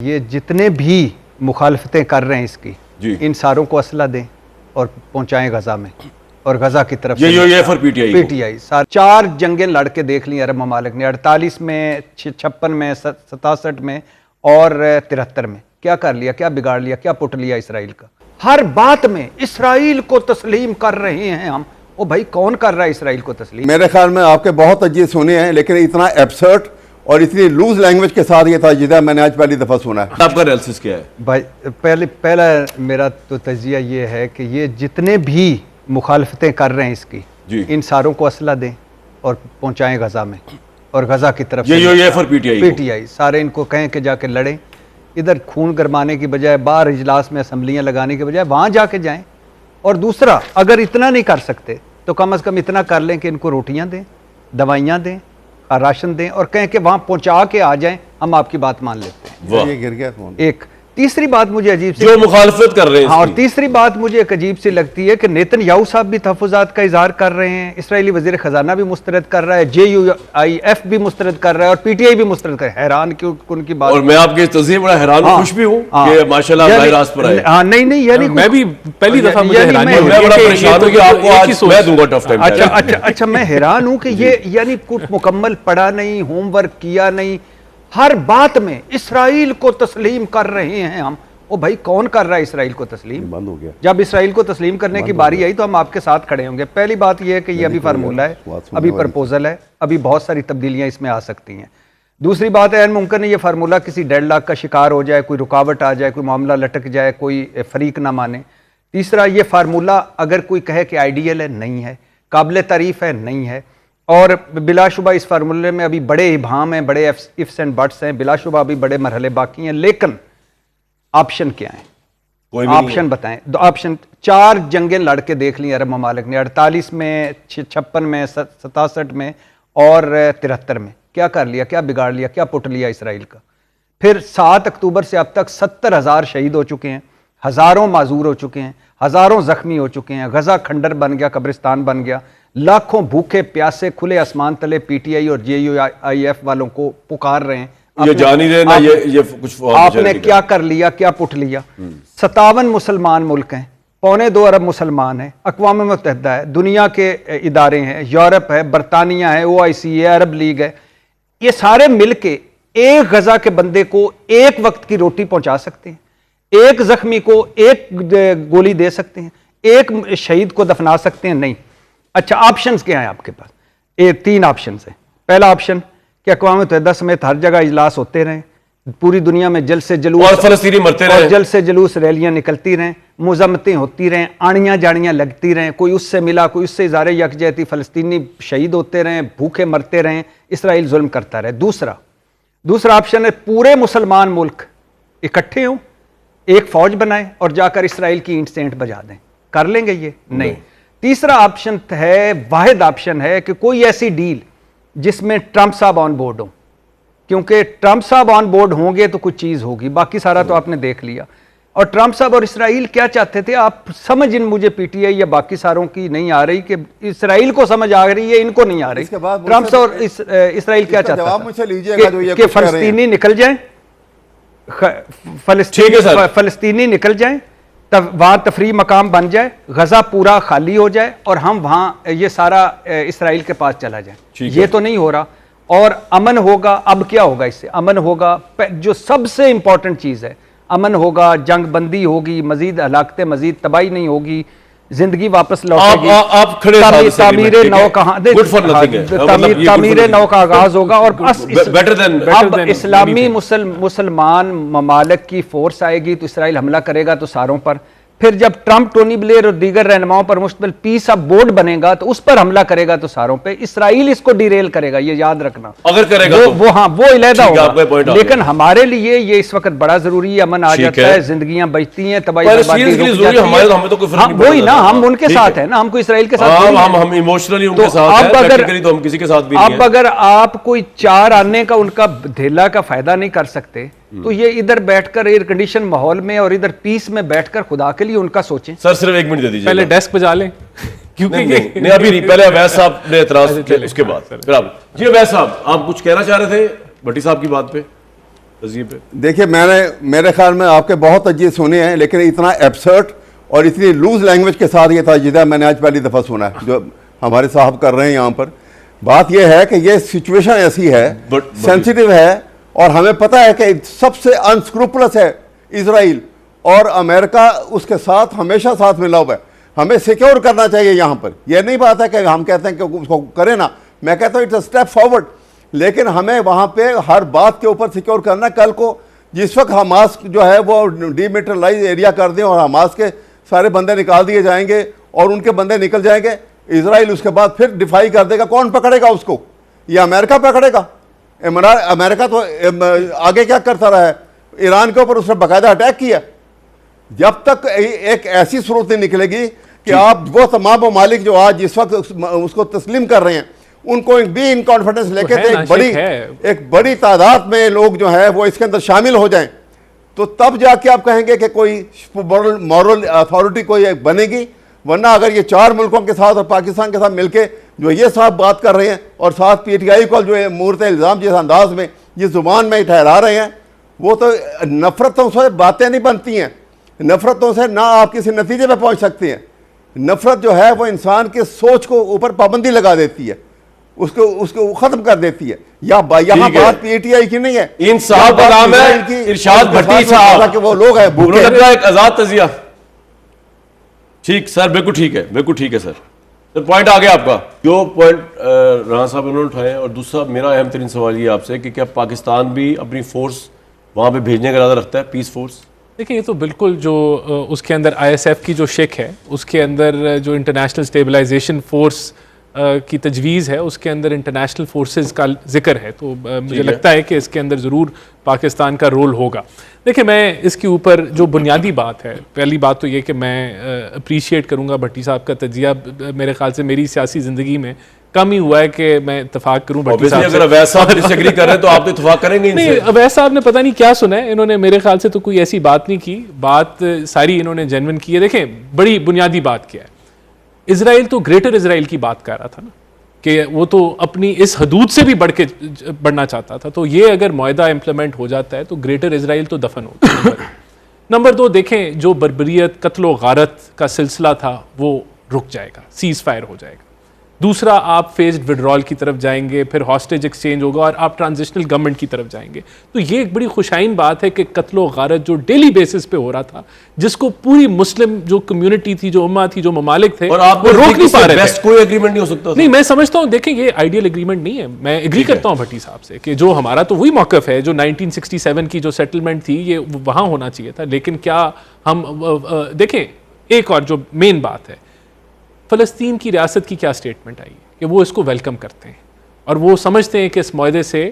ये जितने भी मुखालफतें कर रहे हैं इसकी, इन सारों को असला दें और पहुंचाएं गजा में, और गजा की तरफ पीटीआई सार 4 जंगें लड़ के देख ली अरब ममालिक ने, 48 में, 56 में, 67 में और 73 में। क्या कर लिया, क्या बिगाड़ लिया, क्या पुट लिया इसराइल का? हर बात में इसराइल को तस्लीम कर रहे हैं हम। ओ भाई, कौन कर रहा है इसराइल को तस्लीम? मेरे ख्याल में आपके बहुत तजिए सुने हैं, लेकिन इतना एब्सर्ड और इतनी लूज लैंग्वेज के साथ ये तजिया मैंने आज पहली दफ़ा सुना है। आपका एनालिसिस क्या है? भाई, पहला मेरा तो तजिया ये है कि ये जितने भी मुखालफतें कर रहे हैं इसकी, इन सारों को असला दें और पहुंचाएं गजा में, और गजा की तरफ पीटीआई सारे इनको कहें कि जाके लड़ें। इधर खून गरमाने की बजाय, बाहर इजलास में असम्बलियाँ लगाने की बजाय वहाँ जाके जाएं। और दूसरा, अगर इतना नहीं कर सकते तो कम अज़ कम इतना कर लें कि इनको रोटियाँ दें, दवाइयाँ दें, राशन दें, और कहें कि वहाँ पहुँचा के आ जाएं, हम आपकी बात मान लेते हैं। ये गिर गया फोन। एक तीसरी बात मुझे अजीब सी, जो मुखालफत कर रहे हैं, हाँ, और तीसरी बात मुझे एक अजीब सी लगती है कि नेतन्याहू साहब भी तहफ़्फ़ुज़ात का इज़हार कर रहे हैं, इसराइली वज़ीर ख़ज़ाना भी मुस्तरद कर रहा है, JUIF भी मुस्तरद कर रहा है, और PTI भी मुस्तरद कर रहा है। हैरान क्यों उनकी बात। और मैं आपके तस्वीर बड़ा हैरान हूं, खुश भी हूं कि माशाल्लाह भाई रास्त पर आए। हाँ, नहीं, यानी मैं भी पहली दफा मुझे हैरानी है। मैं बड़ा परेशान हूं कि आपको आज मैं दूंगा टफ टाइम। अच्छा, मैं हैरान हूं कि ये यानी कुछ मुकम्मल पढ़ा नहीं, होमवर्क किया नहीं, हर बात में इसराइल को तस्लीम कर रहे हैं हम। ओ भाई, कौन कर रहा है इसराइल को तस्लीम? बंद हो गया। जब इसराइल को तस्लीम करने की बारी आई तो हम आपके साथ खड़े होंगे। पहली बात यह है कि ये अभी फार्मूला है, अभी प्रपोजल है, अभी बहुत सारी तब्दीलियां इसमें आ सकती हैं। दूसरी बात है, मुमकिन है ये फार्मूला किसी डेडलॉक का शिकार हो जाए, कोई रुकावट आ जाए, कोई मामला लटक जाए, कोई फरीक ना माने। तीसरा, ये फार्मूला अगर कोई कहे कि आइडियल है, नहीं है, काबिल तारीफ है, नहीं है, और बिलाशुबा इस फार्मूले में अभी बड़े इबाम हैं, बड़े इफ्स एंड बट्स हैं, बिलाशुबा अभी बड़े मरहले बाकी हैं। लेकिन ऑप्शन क्या है? ऑप्शन बताएं। ऑप्शन 4 जंगें लड़ के देख ली अरब ममालिक ने, 48 में, 56 में, 67 में और 73 में। क्या कर लिया, क्या बिगाड़ लिया, क्या पुट लिया इसराइल का? फिर 7 अक्टूबर से अब तक 70,000 शहीद हो चुके हैं, हज़ारों माजूर हो चुके हैं, हज़ारों जख्मी हो चुके हैं, गजा खंडर बन गया, कब्रिस्तान बन गया, लाखों भूखे प्यासे खुले आसमान तले PTI और JUIF वालों को पुकार रहे हैं। ये जान ही रहे ना, ये कुछ आपने क्या कर लिया, क्या पुट लिया? 57 मुसलमान मुल्क हैं, 2.25 अरब मुसलमान हैं, अक़वाम मुत्तहिदा है, दुनिया के इदारे हैं, यूरोप है, बरतानिया है, OIC है, अरब लीग है, ये सारे मिलके एक गजा के बंदे को एक वक्त की रोटी पहुंचा सकते हैं, एक जख्मी को एक गोली दे सकते हैं, एक शहीद को दफना सकते हैं? नहीं। अच्छा, ऑप्शंस क्या हैं आपके पास? 3 ऑप्शन है। पहला ऑप्शन कि अक़वाम मुत्तहिदा समेत हर जगह इजलास होते रहें, पूरी दुनिया में जल से जुलूस और फलस्तीनी मरते रहें, और जल से जुलूस रैलियां निकलती रहें, मुज़म्मतें होती रहें, आड़ियाँ जाड़ियाँ लगती रहें, कोई उससे मिला, कोई उससे इज़ारे यकजहती, फलस्तीनी शहीद होते रहें, भूखे मरते रहें, इसराइल जुल्म करता रहे। दूसरा ऑप्शन है पूरे मुसलमान मुल्क इकट्ठे हों, एक फौज बनाएं और जाकर इसराइल की ईंट से ईंट बजा दें। कर लेंगे ये? नहीं। तीसरा ऑप्शन है, वाहिद ऑप्शन है कि कोई ऐसी डील जिसमें ट्रंप साहब ऑन बोर्ड हो, क्योंकि ट्रंप साहब ऑन बोर्ड होंगे तो कुछ चीज होगी, बाकी सारा तो आपने देख लिया। और ट्रंप साहब और इसराइल क्या चाहते थे, आप समझ इन मुझे PTI या बाकी सारों की नहीं आ रही, कि इसराइल को समझ आ रही है, इनको नहीं आ रही। ट्रंप और इसराइल क्या चाहता था कि फलस्तीनी निकल जाए, फलस्तीनी निकल जाए, तब वहाँ तफरी मकाम बन जाए, गजा पूरा खाली हो जाए और हम वहाँ ये सारा इसराइल के पास चला जाए। ये तो नहीं हो रहा। और अमन होगा। अब क्या होगा इससे? अमन होगा, जो सबसे इंपॉर्टेंट चीज़ है, अमन होगा, जंग बंदी होगी, मजीद हलाकतें, मजीद तबाही नहीं होगी, जिंदगी वापस लौटेगी, आप खड़े तामीर नौ तामीर नौ का आगाज होगा, और अब इस्लामी मुसलमान ममालिक की फोर्स आएगी तो इसराइल हमला करेगा तो सारों पर। फिर जब ट्रंप, टोनी ब्लेयर और दीगर रहनुमाओं पर मुश्तमिल पीस ऑफ बोर्ड बनेगा तो उस पर हमला करेगा तो सारों पे। इसराइल इसको डिरेल करेगा, ये याद रखना। अगर करेगा तो वो हाँ, वो अलहदा होगा। लेकिन हमारे लिए ये इस वक्त बड़ा जरूरी है, अमन आ जाता है, जिंदगियां बचती हैं, तबाही वही ना, हम उनके साथ है ना, हमको इसराइल के साथ, हम इमोशनली उनके साथ हैं, प्रैक्टिकली तो हम किसी के साथ भी नहीं हैं। अब अगर आप कोई 4 आने का उनका धेला का फायदा नहीं कर सकते तो ये इधर बैठकर एयर कंडीशन माहौल में और इधर पीस में बैठकर खुदा के लिए उनका सोचें। सर सिर्फ 1 मिनट दे दीजिए, पहले डेस्क पे जा लें, क्योंकि नहीं अभी नहीं, पहले अवैध साहब ने एतराज किया, उसके बाद जी अवैध साहब आप कुछ कहना चाह रहे थे भट्टी साहब की बात पे? तज़िये पे? देखिए, मेरे ख्याल में आपके बहुत तजिए सुने हैं, लेकिन इतना एब्सर्ड और इतनी लूज लैंग्वेज के साथ ये तजिया मैंने आज पहली दफ़ा सुना है जो हमारे साहब कर रहे हैं यहाँ पर। बात यह है कि ये सिचुएशन ऐसी है, सेंसिटिव है, और हमें पता है कि सबसे अनस्क्रूपलस है इजराइल, और अमेरिका उसके साथ हमेशा साथ मिला हुआ है। हमें सिक्योर करना चाहिए यहाँ पर। यह नहीं बात है कि हम कहते हैं कि उसको करें ना, मैं कहता हूँ इट्स अ स्टेप फॉरवर्ड, लेकिन हमें वहाँ पे हर बात के ऊपर सिक्योर करना। कल को जिस वक्त हमास जो है वो डिमिलिटराइज एरिया कर दें और हमास के सारे बंदे निकाल दिए जाएंगे और उनके बंदे निकल जाएंगे, इजराइल उसके बाद फिर डिफाई कर देगा। कौन पकड़ेगा उसको? ये अमेरिका पकड़ेगा? अमेरिका तो आगे क्या करता रहा है, ईरान के ऊपर उसने बाकायदा अटैक किया। जब तक एक ऐसी सूरत नहीं निकलेगी कि आप वो तमाम ममालिक जो आज जिस वक्त उसको तस्लीम कर रहे हैं, उनको भी इन कॉन्फिडेंस लेके एक बड़ी तादाद में लोग जो है वो इसके अंदर शामिल हो जाएं, तो तब जाके आप कहेंगे कि कोई मॉरल अथॉरिटी कोई बनेगी। वरना अगर ये चार मुल्कों के साथ और पाकिस्तान के साथ मिलके जो ये साहब बात कर रहे हैं और साथ पीटीआई को जो है मूर्त इल्ज़ाम जिस अंदाज में जिस जुबान में ठहरा रहे हैं, वो तो नफरतों से बातें नहीं बनती हैं। नफरतों से ना आप किसी नतीजे पे पहुंच सकते हैं। नफरत जो है वो इंसान के सोच को ऊपर पाबंदी लगा देती है, उसको खत्म कर देती है। यहाँ बात पीटीआई की नहीं है, इन साहब का नाम है इरशाद भट्टी साहब, वो लोग हैं एक आजाद तजिया। ठीक सर, बिल्कुल ठीक है, बिल्कुल ठीक है सर। तो पॉइंट आ गया आपका, जो पॉइंट राणा साहब उन्होंने उठाए। और दूसरा मेरा अहम तरीन सवाल ये आपसे कि क्या पाकिस्तान भी अपनी फोर्स वहाँ पे भेजने का इरादा रखता है, पीस फोर्स? देखिए, ये तो बिल्कुल जो उसके अंदर आईएसएफ की जो शिक है, उसके अंदर जो इंटरनेशनल स्टेबलाइजेशन फोर्स की तजवीज़ है, उसके अंदर इंटरनेशनल फोर्सेस का जिक्र है। तो मुझे लगता है कि इसके अंदर ज़रूर पाकिस्तान का रोल होगा। देखिए, मैं इसके ऊपर जो बुनियादी बात है, पहली बात तो ये कि मैं अप्रीशिएट करूँगा भट्टी साहब का तजिया। मेरे ख्याल से मेरी सियासी ज़िंदगी में कम ही हुआ है कि मैं इत्तेफाक करूं भट्टी साहब से। अगर अवैध साहब डिसएग्री कर रहे हैं तो आप तो इत्तेफाक करेंगे इनसे? नहीं, अवैध साहब ने पता नहीं क्या सुना है, इन्होंने मेरे ख्याल से तो कोई ऐसी बात नहीं की। बात सारी इन्होंने जेन्युइन की है। देखें, बड़ी बुनियादी बात क्या है, इजराइल तो ग्रेटर इजराइल की बात कर रहा था ना, कि वो तो अपनी इस हदूद से भी बढ़ना चाहता था। तो ये अगर मुआहदा इम्प्लीमेंट हो जाता है तो ग्रेटर इजराइल तो दफन होगा। नंबर 2, देखें, जो बर्बरियत, कत्लो गारत का सिलसिला था वो रुक जाएगा, सीज फायर हो जाएगा। दूसरा, आप फेज्ड विड्रॉल की तरफ जाएंगे, फिर हॉस्टेज एक्सचेंज होगा और आप ट्रांजिशनल गवर्नमेंट की तरफ जाएंगे। तो ये एक बड़ी खुशाइन बात है कि कत्लो गारत जो डेली बेसिस पे हो रहा था, जिसको पूरी मुस्लिम जो कम्युनिटी थी, जो उम्मा थी, जो ममालिक थे, और आप वो रोक नहीं पा रहे थे। कोई एग्रीमेंट नहीं हो सकता। नहीं, मैं समझता हूँ, देखें, ये आइडियल एग्रीमेंट नहीं है। मैं एग्री करता हूँ भट्टी साहब से कि जो हमारा तो वही मौकफ है जो 1967 की जो सेटलमेंट थी, ये वहाँ होना चाहिए था। लेकिन क्या हम देखें, एक और जो मेन बात है, फ़लस्तीन की रियासत की क्या स्टेटमेंट आई है कि वो इसको वेलकम करते हैं और वो समझते हैं कि इस मुआहदे से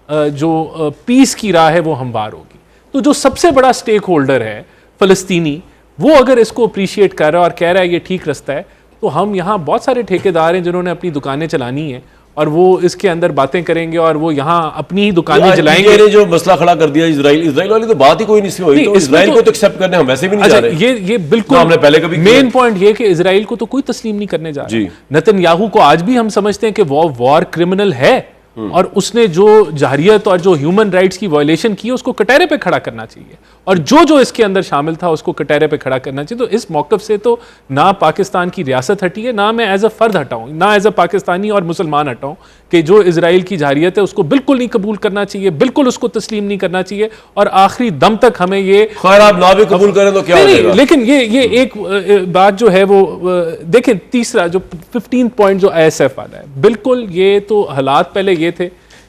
जो पीस की राह है वो हमवार होगी। तो जो सबसे बड़ा स्टेक होल्डर है फ़लस्तीनी, वो अगर इसको अप्रीशिएट कर रहा है और कह रहा है ये ठीक रास्ता है, तो हम यहाँ बहुत सारे ठेकेदार हैं जिन्होंने अपनी दुकानें चलानी है और वो इसके अंदर बातें करेंगे और वो यहाँ अपनी ही दुकानें जलाएंगे। जो मसला खड़ा कर दिया इजराइल वाली तो बात ही कोई नहीं हुई, तो इजराइल को तो एक्सेप्ट करने हम वैसे भी नहीं जा रहे। ये बिल्कुल हमने पहले कभी मेन पॉइंट ये कि इजराइल को तो कोई तस्लीम नहीं करने जा रहा। नेतन्याहू को आज भी हम समझते हैं कि वो वॉर क्रिमिनल है और उसने जो जाहिरियत और जो ह्यूमन राइट्स की वायलेशन की है उसको कटहरे पे खड़ा करना चाहिए और जो इसके अंदर शामिल था उसको कटहरे पे खड़ा करना चाहिए। तो इस मौकफ से तो ना पाकिस्तान की रियासत हटी है, ना मैं एज अ फर्द हटाऊं, ना एज अ पाकिस्तानी और मुसलमान हटाऊं कि जो इजराइल की जाहिरियत है उसको बिल्कुल नहीं कबूल करना चाहिए, बिल्कुल उसको तस्लीम नहीं करना चाहिए और आखिरी दम तक हमें ये खैर आप ना भी कबूल करें तो क्या होगा। लेकिन ये एक बात जो है वो देखें, तीसरा जो 15 पॉइंट जो ISF वाला है, बिल्कुल ये तो हालात पहले ये थे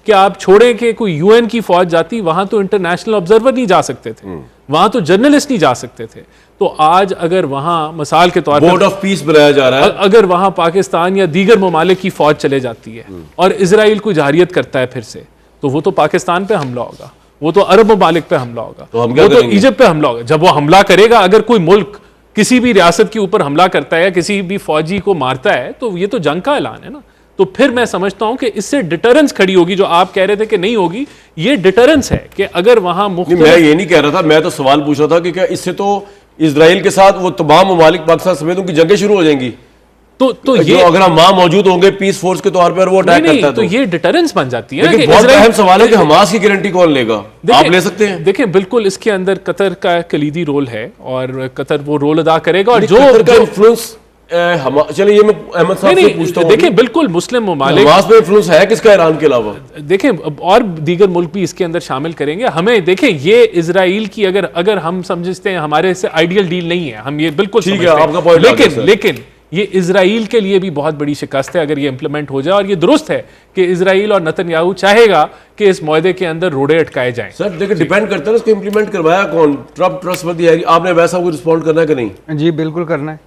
कि आप छोड़ें कि कोई UN की फौज जाती, वहां तो इंटरनेशनल ऑब्जर्वर नहीं जा सकते थे, वहां तो जर्नलिस्ट नहीं जा सकते थे। तो आज अगर वहां मिसाल के तौर पर बोर्ड ऑफ पीस बनाया जा रहा है, अगर वहां पाकिस्तान या दीगर ममालिक की फौज चले जाती है और इजराइल को जाहिरियत करता है फिर से, तो वो तो पाकिस्तान पे हमला होगा, वो तो अरब ममालिक पे हमला होगा, वो तो इजिप्ट पे हमला होगा। जब वो हमला करेगा, अगर कोई मुल्क किसी भी रियासत के ऊपर हमला करता है या किसी भी फौजी को मारता है, तो ये तो जंग का ऐलान है ना। तो फिर मैं समझता हूं कि इससे डिटरेंस खड़ी होगी, जो आप कह रहे थे कि नहीं होगी, ये डिटरेंस है कि अगर वहां मैं ये नहीं कह रहा था, मैं तो सवाल पूछ रहा था कि क्या इससे तो इजराइल के साथ वो तमाम ममालिक पाकिस्तान समेत उनकी जंगें शुरू हो जाएंगी। तो जो ये अगर हम वहां मौजूद होंगे पीस फोर्स के तौर पर वो अटैक नहीं, करता है तो ये डिटरेंस बन जाती है ना लेकिन कि बहुत इजराइल- अहम सवाल है कि हमास की गारंटी कौन लेगा? आप ले सकते हैं? देखिए बिल्कुल इसके अंदर कतर का कलीदी रोल है और कतर वो रोल अदा करेगा और कतर का जो इन्फ्लुएंस चलिए ये मैं अहमद साहब से पूछता हूँ देखिए बिल्कुल मुस्लिम ममालिक हमास में इन्फ्लुएंस है किसका ईरान के अलावा? देखें और दीगर मुल्क भी इसके अंदर शामिल करेंगे हमें। देखें ये इजराइल की अगर हम समझते हैं हमारे से आइडियल डील नहीं है, हम ये बिल्कुल ठीक है, समझते हैं। आपका point आ गया, सर। लेकिन ये इजराइल के लिए भी बहुत बड़ी शिकस्त है अगर ये इंप्लीमेंट हो जाए, और ये दुरुस्त है कि इजराइल और नेतन्याहू चाहेगा कि इस मुआहदे के अंदर रोड़े अटकाए जाएं। सर देखिए डिपेंड करता है ना, इसको इंप्लीमेंट करवाया कौन? ट्रम्प ट्रस्टवर्दी है? आपने वैसा को रिस्पॉन्ड करना है कि नहीं? जी बिल्कुल करना है।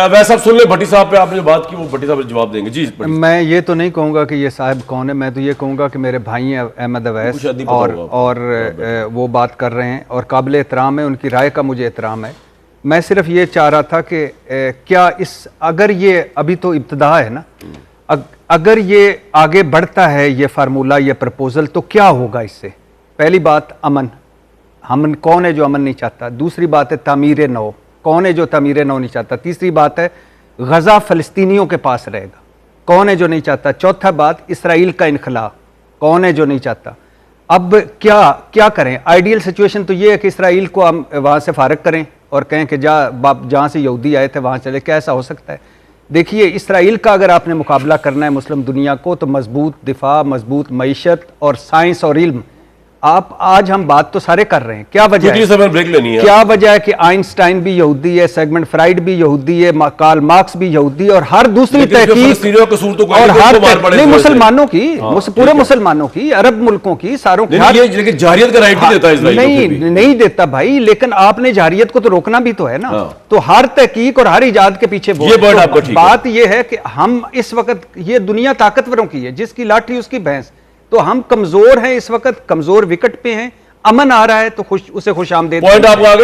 वैसा सुन ले भट्टी साहब पे आपने जो बात की वो भट्टी साहब जवाब देंगे। जी भट्टी मैं ये तो नहीं कहूँगा कि ये साहब कौन है, मैं तो ये कहूँगा कि मेरे भाई हैं अहमद अवैस शायद नहीं पता और होगा आपको। वो बात कर रहे हैं और काबिल एहतराम है, उनकी राय का मुझे एहतराम है। मैं सिर्फ ये चाह रहा था कि क्या अगर ये अभी तो इब्तदा है ना, अगर ये आगे बढ़ता है ये फार्मूला ये प्रपोजल, तो क्या होगा इससे? पहली बात अमन कौन है जो अमन नहीं चाहता? दूसरी बात है तामीर नौ, कौन है जो तामीर नौ नहीं चाहता? तीसरी बात है गजा फ़लस्तीनियों के पास रहेगा, कौन है जो नहीं चाहता? चौथा बात इसराइल का इनखला, कौन है जो नहीं चाहता? अब क्या करें? आइडियल सिचुएशन तो ये है कि इसराइल को हम वहाँ से फारग करें और कहें कि जहाँ से यहूदी आए थे वहाँ चले। क्या ऐसा हो सकता है? देखिए इसराइल का अगर आपने मुकाबला करना है मुस्लिम दुनिया को, तो मजबूत दिफा, मजबूत मईशत और साइंस और इल्म। आप आज हम बात तो सारे कर रहे हैं, क्या वजह क्विकली है? समय ब्रेक लेनी है। क्या वजह है कि आइंस्टाइन भी यहूदी है, सेगमेंट फ्राइड भी यहूदी है, कार्ल मार्क्स भी यहूदी है, और हर दूसरी लेकिन इसमें तहकीक फलस्तीनियों का कसूर तो कोई और नहीं, हर उनको मार पड़े नहीं इस वजह से। मुसलमानों की पूरे ठीक है। मुसलमानों की, अरब मुल्कों की, सारों की। नहीं, ये लेकिन जारियत का राइट ही देता है इजराइल को फिर भी। नहीं देता भाई, लेकिन आपने जारियत को तो रोकना भी तो है ना। हाँ। तो हर तहकीक और हर इजाद के पीछे वो ये है। बात तो आपका ठीक है। बात ये है कि हम इस वक्त, ये दुनिया ताकतवरों की है, जिसकी लाठी उसकी भैंस, तो हम कमजोर हैं इस वक्त, कमजोर विकेट पे हैं। अमन आ रहा है तो उसे खुश आमदेद पॉइंट आपका आ गया।